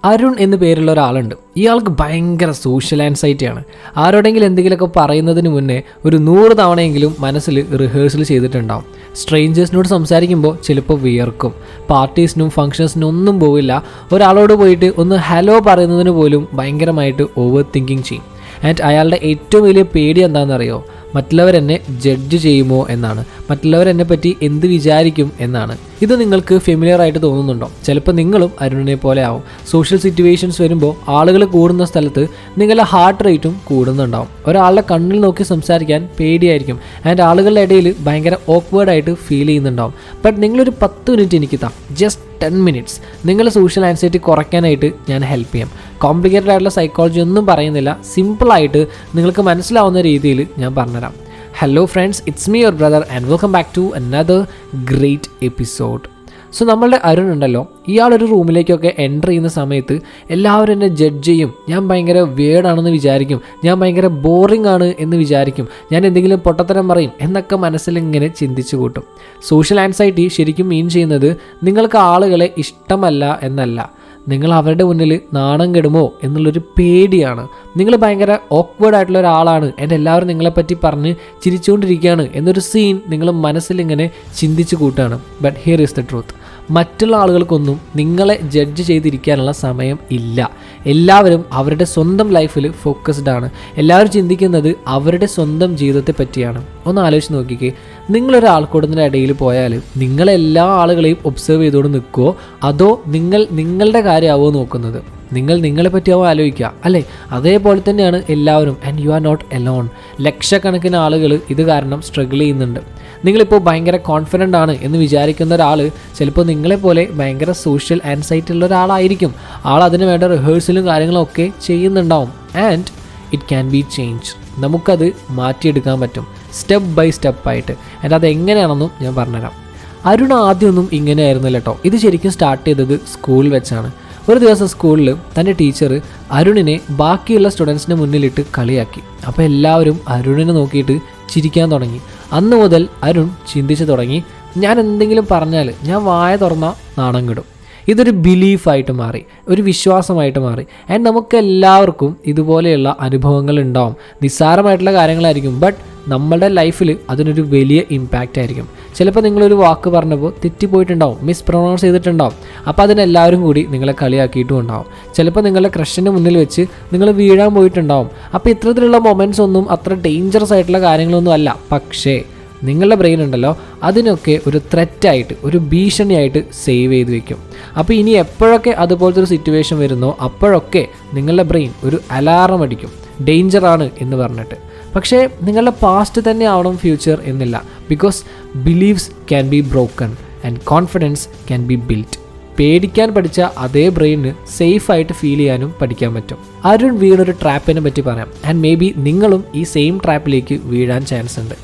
അരുൺ എന്ന് പേരുള്ള ഒരാളുണ്ട്. ഇയാൾക്ക് ഭയങ്കര സോഷ്യൽ ആൻസൈറ്റിയാണ്. ആരോടെങ്കിലും എന്തെങ്കിലുമൊക്കെ പറയുന്നതിന് മുന്നേ ഒരു 100 തവണയെങ്കിലും മനസ്സിൽ റിഹേഴ്സൽ ചെയ്തിട്ടുണ്ടാവും. സ്ട്രേഞ്ചേഴ്സിനോട് സംസാരിക്കുമ്പോൾ ചിലപ്പോൾ വിയർക്കും. പാർട്ടീസിനും ഫംഗ്ഷൻസിനും ഒന്നും പോവില്ല. ഒരാളോട് പോയിട്ട് ഒന്ന് ഹലോ പറയുന്നതിന് പോലും ഭയങ്കരമായിട്ട് ഓവർ തിങ്കിങ് ചെയ്യും. ആൻഡ് അയാളുടെ ഏറ്റവും വലിയ പേടി എന്താണെന്നറിയോ? മറ്റുള്ളവരെന്നെ ജഡ്ജ് ചെയ്യുമോ എന്നാണ്. മറ്റുള്ളവരെന്നെ പറ്റി എന്ത് വിചാരിക്കും എന്നാണ്. ഇത് നിങ്ങൾക്ക് ഫെമിലിയർ ആയിട്ട് തോന്നുന്നുണ്ടോ? ചിലപ്പോൾ നിങ്ങളും അരുണിനെ പോലെ ആവും. സോഷ്യൽ സിറ്റുവേഷൻസ് വരുമ്പോൾ ആളുകൾ കൂടുന്ന സ്ഥലത്ത് നിങ്ങളുടെ ഹാർട്ട് റേറ്റും കൂടുന്നുണ്ടാവും. ഒരാളുടെ കണ്ണിൽ നോക്കി സംസാരിക്കാൻ പേടിയായിരിക്കും. ആൻഡ് ആളുകളുടെ ഇടയിൽ ഭയങ്കര ഓക്വേർഡായിട്ട് ഫീൽ ചെയ്യുന്നുണ്ടാവും. ബട്ട് നിങ്ങളൊരു 10 മിനിറ്റ് എനിക്ക് ജസ്റ്റ് 10 മിനിറ്റ്സ് നിങ്ങളുടെ സോഷ്യൽ ആൻസൈറ്റി കുറയ്ക്കാനായിട്ട് ഞാൻ ഹെൽപ്പ് ചെയ്യാം. കോംപ്ലിക്കേറ്റഡ് ആയിട്ടുള്ള സൈക്കോളജി ഒന്നും പറയുന്നില്ല. സിമ്പിളായിട്ട് നിങ്ങൾക്ക് മനസ്സിലാവുന്ന രീതിയിൽ ഞാൻ പറഞ്ഞുതരാം. Hello friends, it's me your brother and welcome back to another great episode. So നമ്മളുടെ അരുൺ ഉണ്ടല്ലോ, ഇയാളൊരു റൂമിലേക്കൊക്കെ എൻ്റർ ചെയ്യുന്ന സമയത്ത് എല്ലാവരും എന്നെ ജഡ്ജ് ചെയ്യും. ഞാൻ ഭയങ്കര വേർഡാണെന്ന് വിചാരിക്കും. ഞാൻ ഭയങ്കര ബോറിംഗ് ആണ് എന്ന് വിചാരിക്കും. ഞാൻ എന്തെങ്കിലും പൊട്ടത്തരം പറയും എന്നൊക്കെ മനസ്സിലിങ്ങനെ ചിന്തിച്ചു കൂട്ടും. സോഷ്യൽ ആൻസൈറ്റി ശരിക്കും മീൻ ചെയ്യുന്നത് നിങ്ങൾക്ക് ആളുകളെ ഇഷ്ടമല്ല എന്നല്ല, നിങ്ങൾ അവരുടെ മുന്നിൽ നാണം കെടുമോ എന്നുള്ളൊരു പേടിയാണ്. നിങ്ങൾ ഭയങ്കര ഓക്വേർഡ് ആയിട്ടുള്ള ഒരാളാണ്, എൻ്റെ എല്ലാവരും നിങ്ങളെപ്പറ്റി പറഞ്ഞ് ചിരിച്ചുകൊണ്ടിരിക്കുകയാണ് എന്നൊരു സീൻ നിങ്ങൾ മനസ്സിലിങ്ങനെ ചിന്തിച്ച് കൂട്ടുകയാണ്. But here is the truth. മറ്റുള്ള ആളുകൾക്കൊന്നും നിങ്ങളെ ജഡ്ജ് ചെയ്തിരിക്കാനുള്ള സമയം ഇല്ല. എല്ലാവരും അവരുടെ സ്വന്തം ലൈഫിൽ ഫോക്കസ്ഡ് ആണ്. എല്ലാവരും ചിന്തിക്കുന്നത് അവരുടെ സ്വന്തം ജീവിതത്തെ പറ്റിയാണ്. ഒന്ന് ആലോചിച്ച് നോക്കിക്കേ, നിങ്ങളൊരാൾക്കൂടുന്നതിൻ്റെ ഇടയിൽ പോയാൽ നിങ്ങളെല്ലാ ആളുകളെയും ഒബ്സർവ് ചെയ്തുകൊണ്ട് നിൽക്കുമോ, അതോ നിങ്ങളുടെ കാര്യമാവോ നോക്കുന്നത്? നിങ്ങൾ നിങ്ങളെ പറ്റിയാവോ ആലോചിക്കുക, അല്ലേ? അതേപോലെ തന്നെയാണ് എല്ലാവരും. And you are not alone. ലക്ഷക്കണക്കിന് ആളുകൾ ഇത് കാരണം സ്ട്രഗിൾ ചെയ്യുന്നുണ്ട്. നിങ്ങളിപ്പോൾ ഭയങ്കര കോൺഫിഡൻ്റ് ആണ് എന്ന് വിചാരിക്കുന്ന ഒരാൾ ചിലപ്പോൾ നിങ്ങളെപ്പോലെ ഭയങ്കര സോഷ്യൽ ആൻസൈറ്റി ഉള്ള ഒരാളായിരിക്കും. ആൾ അതിന് വേണ്ട റിഹേഴ്സലും കാര്യങ്ങളും ഒക്കെ ചെയ്യുന്നുണ്ടാവും. And it can be change. നമുക്കത് മാറ്റിയെടുക്കാൻ പറ്റും സ്റ്റെപ്പ് ബൈ സ്റ്റെപ്പായിട്ട്. ആൻഡ് അതെങ്ങനെയാണെന്നും ഞാൻ പറഞ്ഞുതരാം. അരുൺ ആദ്യമൊന്നും ഇങ്ങനെയായിരുന്നില്ല കേട്ടോ. ഇത് ശരിക്കും സ്റ്റാർട്ട് ചെയ്തത് സ്കൂളിൽ വെച്ചാണ്. ഒരു ദിവസം സ്കൂളിൽ തൻ്റെ ടീച്ചർ അരുണിനെ ബാക്കിയുള്ള സ്റ്റുഡൻസിന് മുന്നിലിട്ട് കളിയാക്കി. അപ്പോൾ എല്ലാവരും അരുണിനെ നോക്കിയിട്ട് ചിരിക്കാൻ തുടങ്ങി. അന്ന് മുതൽ അരുൺ ചിന്തിച്ച് തുടങ്ങി, ഞാൻ എന്തെങ്കിലും പറഞ്ഞാൽ ഞാൻ വായ തുറന്നാൽ നാണം കെടും. ഇതൊരു ബിലീഫായിട്ട് മാറി, ഒരു വിശ്വാസമായിട്ട് മാറി. ആൻഡ് നമുക്ക് എല്ലാവർക്കും ഇതുപോലെയുള്ള അനുഭവങ്ങൾ ഉണ്ടാവും. നിസ്സാരമായിട്ടുള്ള കാര്യങ്ങളായിരിക്കും, ബട്ട് നമ്മളുടെ ലൈഫിൽ അതിനൊരു വലിയ ഇമ്പാക്റ്റ് ആയിരിക്കും. ചിലപ്പോൾ നിങ്ങളൊരു വാക്ക് പറഞ്ഞപ്പോൾ തെറ്റിപ്പോയിട്ടുണ്ടാവും, മിസ്പ്രൊണൗൺസ് ചെയ്തിട്ടുണ്ടാവും. അപ്പോൾ അതിനെല്ലാവരും കൂടി നിങ്ങളെ കളിയാക്കിയിട്ടും ഉണ്ടാവും. ചിലപ്പോൾ നിങ്ങളുടെ ക്രഷിൻ്റെ മുന്നിൽ വെച്ച് നിങ്ങൾ വീഴാൻ പോയിട്ടുണ്ടാവും. അപ്പോൾ ഇത്തരത്തിലുള്ള മൊമെൻറ്റ്സ് ഒന്നും അത്ര ഡേഞ്ചറസ് ആയിട്ടുള്ള കാര്യങ്ങളൊന്നും അല്ല. പക്ഷേ നിങ്ങളുടെ ബ്രെയിൻ ഉണ്ടല്ലോ, അതിനൊക്കെ ഒരു ത്രെറ്റായിട്ട്, ഒരു ഭീഷണിയായിട്ട് സേവ് ചെയ്ത് വെക്കും. അപ്പോൾ ഇനി എപ്പോഴൊക്കെ അതുപോലത്തെ ഒരു സിറ്റുവേഷൻ വരുന്നോ അപ്പോഴൊക്കെ നിങ്ങളുടെ ബ്രെയിൻ ഒരു അലാറം അടിക്കും, ഡേഞ്ചറാണ് എന്ന് പറഞ്ഞിട്ട്. പക്ഷേ നിങ്ങളുടെ പാസ്റ്റ് തന്നെ ആവണം ഫ്യൂച്ചർ എന്നില്ല. Because beliefs can be broken and confidence can be built. പേടിക്കാൻ പഠിച്ച അതേ ബ്രെയിന് സേഫായിട്ട് ഫീൽ ചെയ്യാനും പഠിക്കാൻ പറ്റും. അരുൺ വീണൊരു ട്രാപ്പിനെ പറ്റി പറയാം. ആൻഡ് മേ ബി നിങ്ങളും ഈ സെയിം ട്രാപ്പിലേക്ക് വീഴാൻ ചാൻസ് ഉണ്ട്.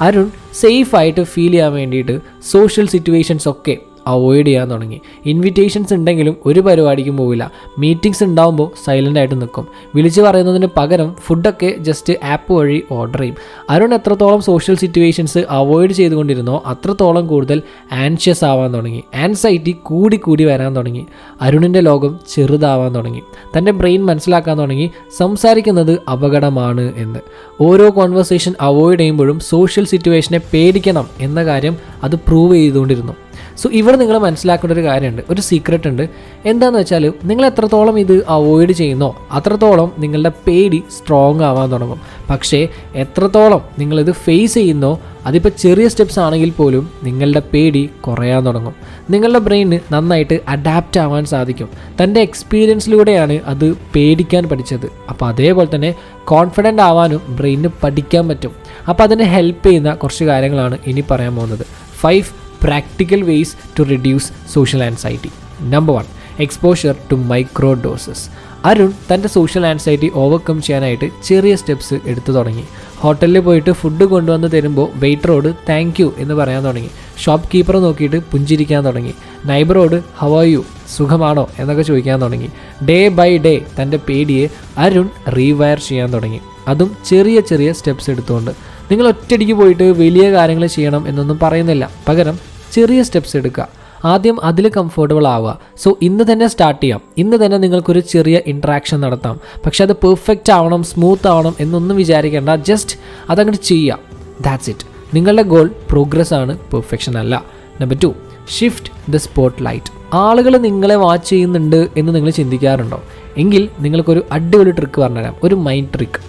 അരുൺ സേഫായിട്ട് ഫീൽ ചെയ്യാൻ വേണ്ടിയിട്ട് സോഷ്യൽ സിറ്റുവേഷൻസ് ഒക്കെ അവോയ്ഡ് ചെയ്യാൻ തുടങ്ങി. ഇൻവിറ്റേഷൻസ് ഉണ്ടെങ്കിലും ഒരു പരിപാടിക്കും പോവില്ല. മീറ്റിംഗ്സ് ഉണ്ടാകുമ്പോൾ സൈലൻ്റ് ആയിട്ട് നിൽക്കും. വിളിച്ച് പറയുന്നതിന് പകരം ഫുഡൊക്കെ ജസ്റ്റ് ആപ്പ് വഴി ഓർഡർ ചെയ്യും. അരുൺ എത്രത്തോളം സോഷ്യൽ സിറ്റുവേഷൻസ് അവോയ്ഡ് ചെയ്തുകൊണ്ടിരുന്നോ അത്രത്തോളം കൂടുതൽ ആൻഷ്യസ് ആവാൻ തുടങ്ങി. ആൻസൈറ്റി കൂടി വരാൻ തുടങ്ങി. അരുണിൻ്റെ ലോകം ചെറുതാവാൻ തുടങ്ങി. തൻ്റെ ബ്രെയിൻ മനസ്സിലാക്കാൻ തുടങ്ങി സംസാരിക്കുന്നത് അപകടമാണ് എന്ന്. ഓരോ കോൺവെർസേഷൻ അവോയ്ഡ് ചെയ്യുമ്പോഴും സോഷ്യൽ സിറ്റുവേഷനെ പേടിക്കണം എന്ന കാര്യം അത് പ്രൂവ് ചെയ്തുകൊണ്ടിരുന്നു. സോ ഇവിടെ നിങ്ങൾ മനസ്സിലാക്കേണ്ട ഒരു കാര്യമുണ്ട്, ഒരു സീക്രട്ട് ഉണ്ട്. എന്താണെന്ന് വെച്ചാൽ നിങ്ങൾ എത്രത്തോളം ഇത് അവോയ്ഡ് ചെയ്യുന്നോ അത്രത്തോളം നിങ്ങളുടെ പേടി സ്ട്രോങ് ആവാൻ തുടങ്ങും. പക്ഷേ എത്രത്തോളം നിങ്ങളിത് ഫേസ് ചെയ്യുന്നോ, അതിപ്പോൾ ചെറിയ സ്റ്റെപ്സ് ആണെങ്കിൽ പോലും നിങ്ങളുടെ പേടി കുറയാൻ തുടങ്ങും. നിങ്ങളുടെ ബ്രെയിന് നന്നായിട്ട് അഡാപ്റ്റ് ആവാൻ സാധിക്കും. തൻ്റെ എക്സ്പീരിയൻസിലൂടെയാണ് അത് പേടിക്കാൻ പഠിച്ചത്. അപ്പോൾ അതേപോലെ തന്നെ കോൺഫിഡൻ്റ് ആവാനും ബ്രെയിനിന് പഠിക്കാൻ പറ്റും. അപ്പോൾ അതിനെ ഹെൽപ്പ് ചെയ്യുന്ന കുറച്ച് കാര്യങ്ങളാണ് ഇനി പറയാൻ പോകുന്നത്. 5 practical ways to reduce social anxiety. Number 1, exposure to micro doses. Arun തൻ്റെ സോഷ്യൽ ആൻസൈറ്റി ഓവർകം ചെയ്യാനായിട്ട് ചെറിയ സ്റ്റെപ്സ് എടുത്തു തുടങ്ങി. ഹോട്ടലിൽ പോയിട്ട് ഫുഡ് കൊണ്ടുവന്ന് തരുമ്പോൾ വെയിറ്ററോട് താങ്ക് യു എന്ന് പറയാൻ തുടങ്ങി. ഷോപ്പ് കീപ്പറെ നോക്കിയിട്ട് പുഞ്ചിരിക്കാൻ തുടങ്ങി. നൈബറോട് ഹൗ ആർ യു, സുഖമാണോ എന്നൊക്കെ ചോദിക്കാൻ തുടങ്ങി. ഡേ ബൈ ഡേ തൻ്റെ പേടിയെ അരുൺ റീവയർ ചെയ്യാൻ തുടങ്ങി. അതും ചെറിയ സ്റ്റെപ്സ് എടുത്തുകൊണ്ട്. നിങ്ങൾ ഒറ്റയടിക്ക് പോയിട്ട് വലിയ കാര്യങ്ങൾ ചെയ്യണം എന്നൊന്നും പറയുന്നില്ല. പകരം ചെറിയ സ്റ്റെപ്സ് എടുക്കുക. ആദ്യം അതിൽ കംഫർട്ടബിൾ ആവുക. സോ ഇന്ന് തന്നെ സ്റ്റാർട്ട് ചെയ്യാം. ഇന്ന് തന്നെ നിങ്ങൾക്കൊരു ചെറിയ ഇൻട്രാക്ഷൻ നടത്താം. പക്ഷെ അത് പെർഫെക്റ്റ് ആവണം, സ്മൂത്ത് ആവണം എന്നൊന്നും വിചാരിക്കേണ്ട. ജസ്റ്റ് അതങ്ങോട്ട് ചെയ്യുക. That's it. നിങ്ങളുടെ ഗോൾ പ്രോഗ്രസ് ആണ്, പെർഫെക്ഷൻ അല്ല. Number 2, shift the spot light. ആളുകൾ നിങ്ങളെ വാച്ച് ചെയ്യുന്നുണ്ട് എന്ന് നിങ്ങൾ ചിന്തിക്കാറുണ്ടോ? എങ്കിൽ നിങ്ങൾക്കൊരു അടിപൊളി ട്രിക്ക് പറഞ്ഞുതരാം, ഒരു മൈൻഡ് ട്രിക്ക്.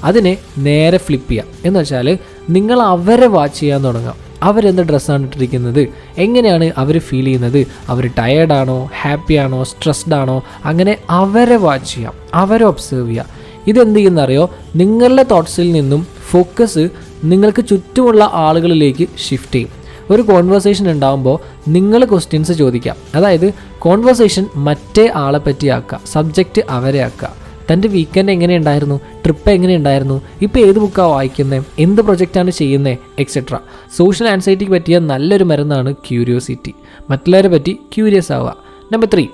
അതിനെ നേരെ ഫ്ലിപ്പ് ചെയ്യാം. എന്ന് വെച്ചാൽ നിങ്ങൾ അവരെ വാച്ച് ചെയ്യാൻ തുടങ്ങാം. അവരെന്ത് ഡ്രസ്സാണ് ഇട്ടിരിക്കുന്നത്, എങ്ങനെയാണ് അവർ ഫീൽ ചെയ്യുന്നത്, അവർ ടയേർഡാണോ, ഹാപ്പിയാണോ, സ്ട്രെസ്ഡ് ആണോ, അങ്ങനെ അവരെ വാച്ച് ചെയ്യാം, അവരെ ഒബ്സേർവ് ചെയ്യുക. ഇതെന്ത് ചെയ്യുന്നറിയോ? നിങ്ങളുടെ തോട്ട്സിൽ നിന്നും ഫോക്കസ് നിങ്ങൾക്ക് ചുറ്റുമുള്ള ആളുകളിലേക്ക് ഷിഫ്റ്റ് ചെയ്യും. ഒരു കോൺവെർസേഷൻ ഉണ്ടാകുമ്പോൾ നിങ്ങൾ ക്വസ്റ്റ്യൻസ് ചോദിക്കാം. അതായത് കോൺവെർസേഷൻ മറ്റേ ആളെ പറ്റി ആക്കുക, സബ്ജക്റ്റ് അവരെ ആക്കുക. തൻ്റെ വീക്കെൻഡ് എങ്ങനെയുണ്ടായിരുന്നു, ട്രിപ്പ് എങ്ങനെയുണ്ടായിരുന്നു, ഇപ്പോൾ ഏത് ബുക്കാണ് വായിക്കുന്നത്, എന്ത് പ്രൊജക്റ്റാണ് ചെയ്യുന്നത്, എക്സെട്ര. സോഷ്യൽ ആൻസൈറ്റിക്ക് പറ്റിയ നല്ലൊരു മരുന്നാണ് ക്യൂരിയോസിറ്റി. മറ്റുള്ളവരെ പറ്റി ക്യൂരിയസ് ആവുക. നമ്പർ 3,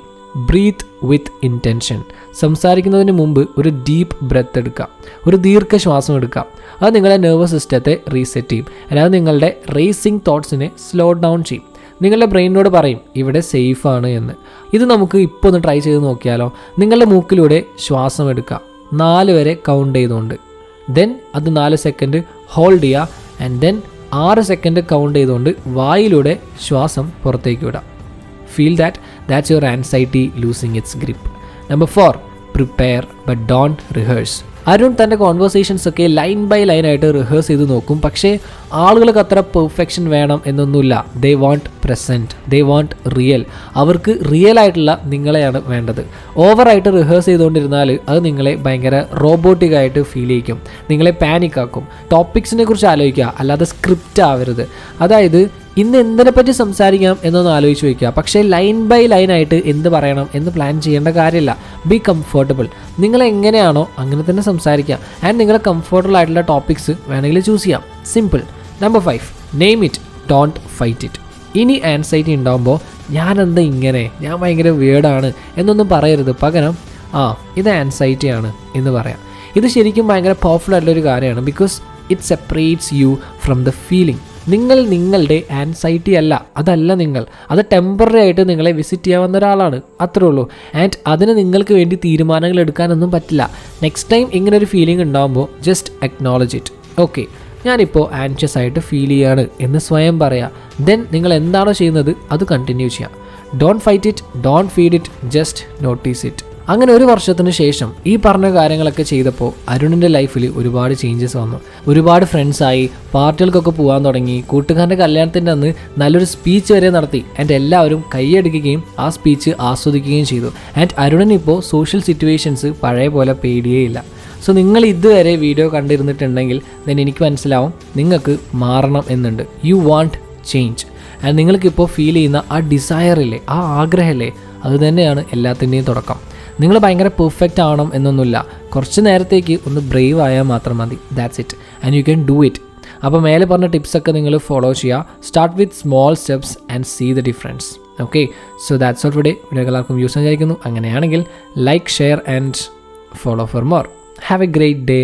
ബ്രീത്ത് വിത്ത് ഇൻറ്റൻഷൻ. സംസാരിക്കുന്നതിന് മുമ്പ് ഒരു ഡീപ്പ് ബ്രെത്ത് എടുക്കുക, ഒരു ദീർഘശ്വാസം എടുക്കുക. അത് നിങ്ങളുടെ നെർവസ് സിസ്റ്റത്തെ റീസെറ്റ് ചെയ്യും. അല്ലാതെ നിങ്ങളുടെ റേസിംഗ് തോട്ട്സിനെ സ്ലോ ഡൗൺ ചെയ്യും. നിങ്ങളുടെ ബ്രെയിനിനോട് പറയും ഇവിടെ സേഫാണ് എന്ന്. ഇത് നമുക്ക് ഇപ്പോൾ ഒന്ന് ട്രൈ ചെയ്ത് നോക്കിയാലോ? നിങ്ങളുടെ മൂക്കിലൂടെ ശ്വാസം എടുക്കുക, 4 വരെ കൗണ്ട് ചെയ്തുകൊണ്ട്. ദെൻ അത് 4 സെക്കൻഡ് ഹോൾഡ് ചെയ്യുക. ആൻഡ് ദെൻ 6 സെക്കൻഡ് കൗണ്ട് ചെയ്തുകൊണ്ട് വായിലൂടെ ശ്വാസം പുറത്തേക്ക് വിടാം. Feel that's your anxiety losing its grip. Number 4, prepare but don't rehearse. Arun തൻ്റെ കോൺവെർസേഷൻസ് ഒക്കെ ലൈൻ ബൈ ലൈൻ ആയിട്ട് റിഹേഴ്സ് ചെയ്ത് നോക്കും. പക്ഷേ ആളുകൾക്ക് അത്ര പെർഫെക്ഷൻ വേണം എന്നൊന്നുമില്ല. They want present, they want real. അവർക്ക് റിയൽ ആയിട്ടുള്ള നിങ്ങളെയാണ് വേണ്ടത്. ഓവറായിട്ട് റിഹേഴ്സ് ചെയ്തുകൊണ്ടിരുന്നാൽ അത് നിങ്ങളെ ഭയങ്കര റോബോട്ടിക് ആയിട്ട് ഫീൽ ചെയ്യിക്കും, നിങ്ങളെ പാനിക് ആക്കും. ടോപ്പിക്സിനെ കുറിച്ച് ആലോചിക്കുക, അല്ലാതെ സ്ക്രിപ്റ്റ് ആവരുത്. അതായത് ഇന്ന് എന്തിനെ പറ്റി സംസാരിക്കാം എന്നൊന്ന് ആലോചിച്ച് വയ്ക്കുക. പക്ഷേ ലൈൻ ബൈ ലൈൻ ആയിട്ട് എന്ത് പറയണം എന്ന് പ്ലാൻ ചെയ്യേണ്ട കാര്യമില്ല. Be comfortable. നിങ്ങൾ എങ്ങനെയാണോ അങ്ങനെ തന്നെ സംസാരിക്കാം. ആൻഡ് നിങ്ങളെ കംഫർട്ടബിൾ ആയിട്ടുള്ള ടോപ്പിക്സ് വേണമെങ്കിൽ ചൂസ് ചെയ്യാം. Simple. Number 5, name it, don't fight it. ഇനി ആൻസൈറ്റി ഉണ്ടാകുമ്പോൾ ഞാനെന്താ ഇങ്ങനെ, ഞാൻ ഭയങ്കര വേർഡാണ് എന്നൊന്നും പറയരുത്. പകരം ഇത് ആൻസൈറ്റിയാണ് എന്ന് പറയാം. ഇത് ശരിക്കും ഭയങ്കര പവർഫുൾ ആയിട്ടുള്ളൊരു കാര്യമാണ്. Because it separates you from the feeling. നിങ്ങൾ നിങ്ങളുടെ ആൻസൈറ്റി അല്ല, അതല്ല നിങ്ങൾ. അത് ടെമ്പററി ആയിട്ട് നിങ്ങളെ വിസിറ്റ് ചെയ്യാൻ വന്ന ഒരാളാണ്, അത്രേ ഉള്ളൂ. ആൻഡ് അതിന് നിങ്ങൾക്ക് വേണ്ടി തീരുമാനങ്ങൾ എടുക്കാനൊന്നും പറ്റില്ല. നെക്സ്റ്റ് ടൈം ഇങ്ങനൊരു ഫീലിംഗ് ഉണ്ടാകുമ്പോൾ ജസ്റ്റ് അക്നോളജ് ഇറ്റ്. ഓക്കെ, ഞാനിപ്പോൾ ആൻഷ്യസ് ആയിട്ട് ഫീൽ ചെയ്യാണ് എന്ന് സ്വയം പറയാം. ദെൻ നിങ്ങൾ എന്താണോ ചെയ്യുന്നത് അത് കണ്ടിന്യൂ ചെയ്യാം. Don't fight it, don't feed it, just notice it. അങ്ങനെ 1 വർഷത്തിന് ശേഷം ഈ പറഞ്ഞ കാര്യങ്ങളൊക്കെ ചെയ്തപ്പോൾ അരുണിൻ്റെ ലൈഫിൽ ഒരുപാട് ചേഞ്ചസ് വന്നു. ഒരുപാട് ഫ്രണ്ട്സായി, പാർട്ടികൾക്കൊക്കെ പോകാൻ തുടങ്ങി. കൂട്ടുകാരൻ്റെ കല്യാണത്തിൻ്റെ അന്ന് നല്ലൊരു സ്പീച്ച് വരെ നടത്തി. ആൻഡ് എല്ലാവരും കൈയടിക്കുകയും ആ സ്പീച്ച് ആസ്വദിക്കുകയും ചെയ്തു. ആൻഡ് അരുണിനിപ്പോൾ സോഷ്യൽ സിറ്റുവേഷൻസ് പഴയ പോലെ പേടിയേ ഇല്ല. സോ നിങ്ങൾ ഇതുവരെ വീഡിയോ കണ്ടിരുന്നിട്ടുണ്ടെങ്കിൽ ദെൻ എനിക്ക് മനസ്സിലാവും നിങ്ങൾക്ക് മാറണം എന്നുണ്ട്. You want change. ആൻഡ് നിങ്ങൾക്കിപ്പോൾ ഫീൽ ചെയ്യുന്ന ആ ഡിസയറില്ലേ, ആ ആഗ്രഹമല്ലേ, അത് തന്നെയാണ് എല്ലാത്തിൻ്റെയും തുടക്കം. നിങ്ങൾ ഭയങ്കര പെർഫെക്റ്റ് ആവണം എന്നൊന്നുമില്ല. കുറച്ച് നേരത്തേക്ക് ഒന്ന് ബ്രേവ് ആയാൽ മാത്രം മതി. That's it. And you can do it. അപ്പോൾ മേലെ പറഞ്ഞ ടിപ്സൊക്കെ നിങ്ങൾ ഫോളോ ചെയ്യുക. Start with small steps and see the difference. Okay, so that's all today. Video എല്ലാവർക്കും യൂസ് ആയിരിക്കുന്നു. അങ്ങനെയാണെങ്കിൽ like, share and follow for more. Have a great day.